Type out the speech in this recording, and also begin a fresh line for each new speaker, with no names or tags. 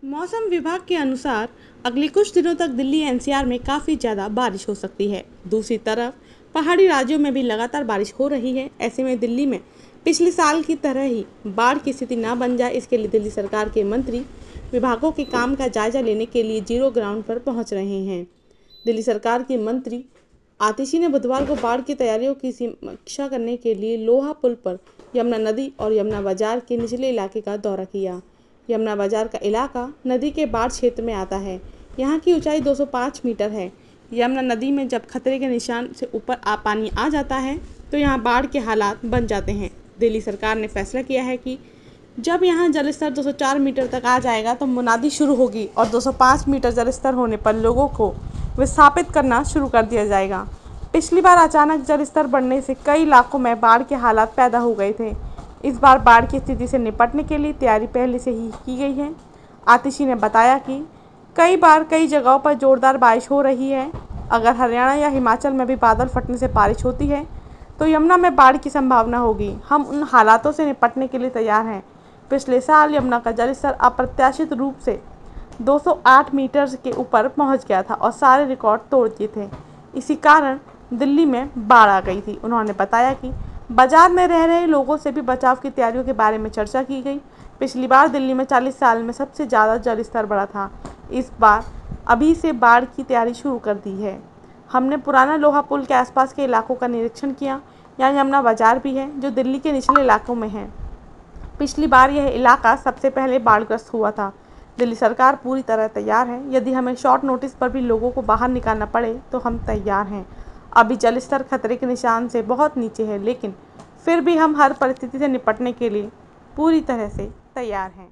मौसम विभाग के अनुसार अगले कुछ दिनों तक दिल्ली एनसीआर में काफ़ी ज़्यादा बारिश हो सकती है। दूसरी तरफ पहाड़ी राज्यों में भी लगातार बारिश हो रही है। ऐसे में दिल्ली में पिछले साल की तरह ही बाढ़ की स्थिति ना बन जाए, इसके लिए दिल्ली सरकार के मंत्री विभागों के काम का जायजा लेने के लिए जीरो ग्राउंड पर पहुंच रहे हैं। दिल्ली सरकार के मंत्री आतिशी ने बुधवार को बाढ़ की तैयारियों की समीक्षा करने के लिए लोहा पुल पर यमुना नदी और यमुना बाजार के निचले इलाके का दौरा किया। यमुना बाजार का इलाका नदी के बाढ़ क्षेत्र में आता है। यहाँ की ऊंचाई 205 मीटर है। यमुना नदी में जब खतरे के निशान से ऊपर पानी आ जाता है तो यहाँ बाढ़ के हालात बन जाते हैं। दिल्ली सरकार ने फैसला किया है कि जब यहाँ जलस्तर 204 मीटर तक आ जाएगा तो मुनादी शुरू होगी और 205 मीटर जलस्तर होने पर लोगों को विस्थापित करना शुरू कर दिया जाएगा। पिछली बार अचानक जलस्तर बढ़ने से कई इलाकों में बाढ़ के हालात पैदा हो गए थे। इस बार बाढ़ की स्थिति से निपटने के लिए तैयारी पहले से ही की गई है। आतिशी ने बताया कि कई जगहों पर जोरदार बारिश हो रही है। अगर हरियाणा या हिमाचल में भी बादल फटने से बारिश होती है तो यमुना में बाढ़ की संभावना होगी। हम उन हालातों से निपटने के लिए तैयार हैं। पिछले साल यमुना का जलस्तर अप्रत्याशित रूप से 208 मीटर के ऊपर पहुंच गया था और सारे रिकॉर्ड तोड़ दिए थे। इसी कारण दिल्ली में बाढ़ आ गई थी। उन्होंने बताया कि बाजार में रह रहे लोगों से भी बचाव की तैयारियों के बारे में चर्चा की गई। पिछली बार दिल्ली में 40 साल में सबसे ज़्यादा जलस्तर बढ़ा था। इस बार अभी से बाढ़ की तैयारी शुरू कर दी है। हमने पुराना लोहा पुल के आसपास के इलाकों का निरीक्षण किया। यहाँ यमुना बाजार भी है जो दिल्ली के निचले इलाकों में है। पिछली बार यह इलाका सबसे पहले बाढ़ग्रस्त हुआ था। दिल्ली सरकार पूरी तरह तैयार है। यदि हमें शॉर्ट नोटिस पर भी लोगों को बाहर निकालना पड़े तो हम तैयार हैं। अभी जलस्तर खतरे के निशान से बहुत नीचे है, लेकिन फिर भी हम हर परिस्थिति से निपटने के लिए पूरी तरह से तैयार हैं।